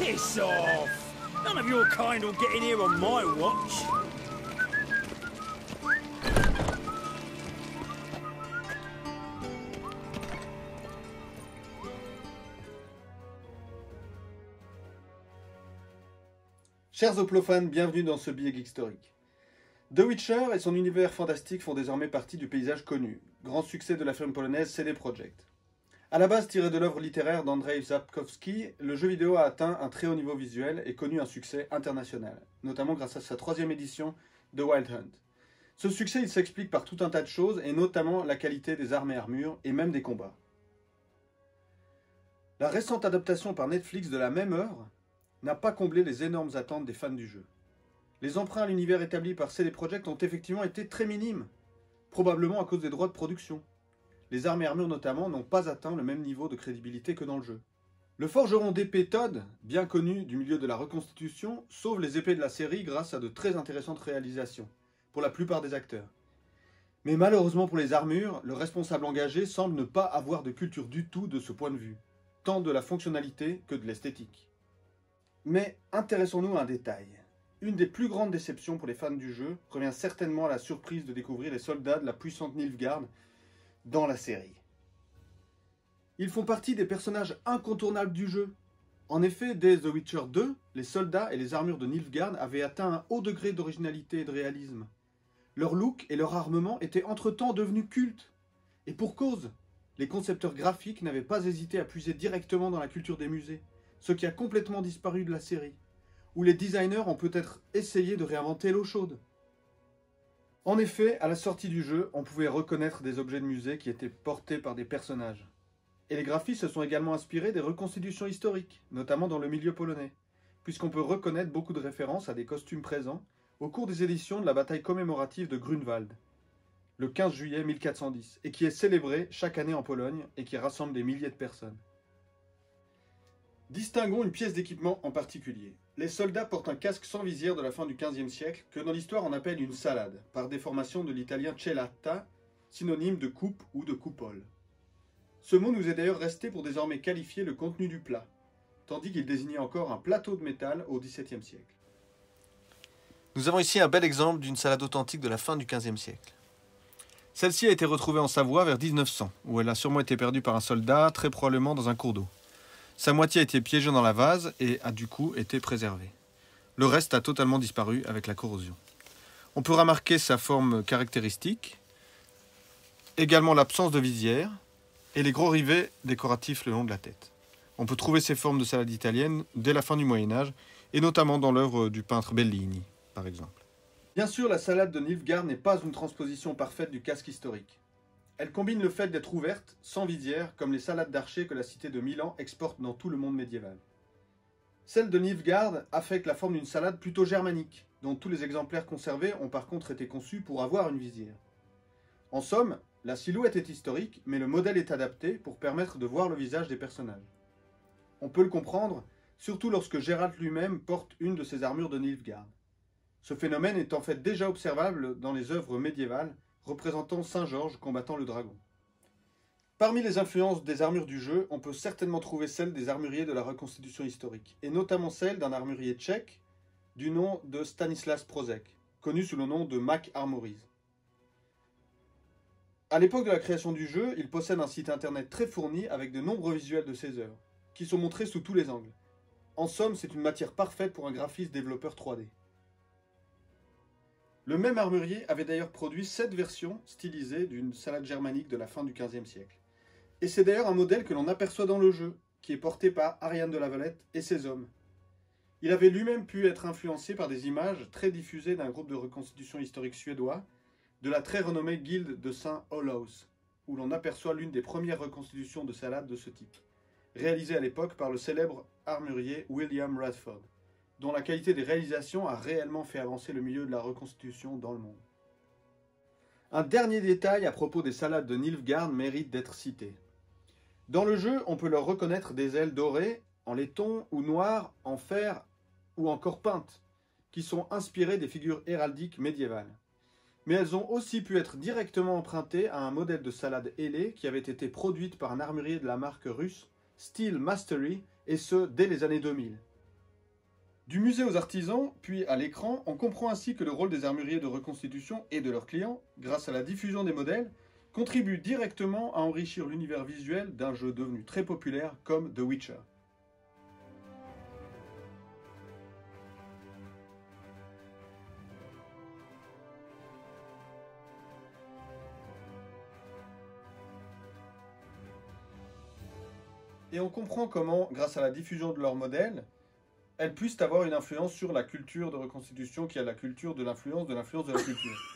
Piss off! None of your kind will get in here on my watch. Chers Hoplofans, bienvenue dans ce billet geek historique. The Witcher et son univers fantastique font désormais partie du paysage connu, grand succès de la firme polonaise CD Projekt. A la base tiré de l'œuvre littéraire d'Andrzej Sapkowski, le jeu vidéo a atteint un très haut niveau visuel et connu un succès international, notamment grâce à sa 3e édition de Wild Hunt. Ce succès il s'explique par tout un tas de choses, et notamment la qualité des armes et armures, et même des combats. La récente adaptation par Netflix de la même œuvre n'a pas comblé les énormes attentes des fans du jeu. Les emprunts à l'univers établi par CD Projekt ont effectivement été très minimes, probablement à cause des droits de production. Les armes et armures notamment n'ont pas atteint le même niveau de crédibilité que dans le jeu. Le forgeron d'épée Todd, bien connu du milieu de la reconstitution, sauve les épées de la série grâce à de très intéressantes réalisations, pour la plupart des acteurs. Mais malheureusement pour les armures, le responsable engagé semble ne pas avoir de culture du tout de ce point de vue, tant de la fonctionnalité que de l'esthétique. Mais intéressons-nous à un détail. Une des plus grandes déceptions pour les fans du jeu revient certainement à la surprise de découvrir les soldats de la puissante Nilfgaard dans la série. Ils font partie des personnages incontournables du jeu. En effet, dès The Witcher 2, les soldats et les armures de Nilfgaard avaient atteint un haut degré d'originalité et de réalisme. Leur look et leur armement étaient entre-temps devenus cultes. Et pour cause, les concepteurs graphiques n'avaient pas hésité à puiser directement dans la culture des musées, ce qui a complètement disparu de la série, où les designers ont peut-être essayé de réinventer l'eau chaude. En effet, à la sortie du jeu, on pouvait reconnaître des objets de musée qui étaient portés par des personnages. Et les graphistes se sont également inspirés des reconstitutions historiques, notamment dans le milieu polonais, puisqu'on peut reconnaître beaucoup de références à des costumes présents au cours des éditions de la bataille commémorative de Grunwald, le 15 juillet 1410, et qui est célébrée chaque année en Pologne et qui rassemble des milliers de personnes. Distinguons une pièce d'équipement en particulier. Les soldats portent un casque sans visière de la fin du XVe siècle, que dans l'histoire on appelle une salade, par déformation de l'italien celata, synonyme de coupe ou de coupole. Ce mot nous est d'ailleurs resté pour désormais qualifier le contenu du plat, tandis qu'il désignait encore un plateau de métal au XVIIe siècle. Nous avons ici un bel exemple d'une salade authentique de la fin du XVe siècle. Celle-ci a été retrouvée en Savoie vers 1900, où elle a sûrement été perdue par un soldat, très probablement dans un cours d'eau. Sa moitié a été piégée dans la vase et a du coup été préservée. Le reste a totalement disparu avec la corrosion. On peut remarquer sa forme caractéristique, également l'absence de visière et les gros rivets décoratifs le long de la tête. On peut trouver ces formes de salade italienne dès la fin du Moyen-Âge et notamment dans l'œuvre du peintre Bellini, par exemple. Bien sûr, la salade de Nilfgaard n'est pas une transposition parfaite du casque historique. Elle combine le fait d'être ouverte, sans visière, comme les salades d'archers que la cité de Milan exporte dans tout le monde médiéval. Celle de Nilfgaard affecte la forme d'une salade plutôt germanique, dont tous les exemplaires conservés ont par contre été conçus pour avoir une visière. En somme, la silhouette est historique, mais le modèle est adapté pour permettre de voir le visage des personnages. On peut le comprendre, surtout lorsque Geralt lui-même porte une de ses armures de Nilfgaard. Ce phénomène est en fait déjà observable dans les œuvres médiévales, représentant Saint Georges combattant le dragon. Parmi les influences des armures du jeu, on peut certainement trouver celles des armuriers de la reconstitution historique, et notamment celle d'un armurier tchèque du nom de Stanislas Prozek, connu sous le nom de Mac Armories. À l'époque de la création du jeu, il possède un site internet très fourni avec de nombreux visuels de ses œuvres, qui sont montrés sous tous les angles. En somme, c'est une matière parfaite pour un graphiste développeur 3D. Le même armurier avait d'ailleurs produit 7 versions stylisées d'une salade germanique de la fin du XVe siècle. Et c'est d'ailleurs un modèle que l'on aperçoit dans le jeu, qui est porté par Ariane de la Valette et ses hommes. Il avait lui-même pu être influencé par des images très diffusées d'un groupe de reconstitution historique suédois, de la très renommée guilde de Saint-Olaus, où l'on aperçoit l'une des premières reconstitutions de salades de ce type, réalisée à l'époque par le célèbre armurier William Radford, dont la qualité des réalisations a réellement fait avancer le milieu de la reconstitution dans le monde. Un dernier détail à propos des salades de Nilfgaard mérite d'être cité. Dans le jeu, on peut leur reconnaître des ailes dorées, en laiton ou noires, en fer ou encore peintes, qui sont inspirées des figures héraldiques médiévales. Mais elles ont aussi pu être directement empruntées à un modèle de salade ailée qui avait été produite par un armurier de la marque russe Steel Mastery, et ce dès les années 2000. Du musée aux artisans, puis à l'écran, on comprend ainsi que le rôle des armuriers de reconstitution et de leurs clients, grâce à la diffusion des modèles, contribue directement à enrichir l'univers visuel d'un jeu devenu très populaire comme The Witcher. Et on comprend comment, grâce à la diffusion de leurs modèles, elles puissent avoir une influence sur la culture de reconstitution qui a la culture de l'influence de la culture.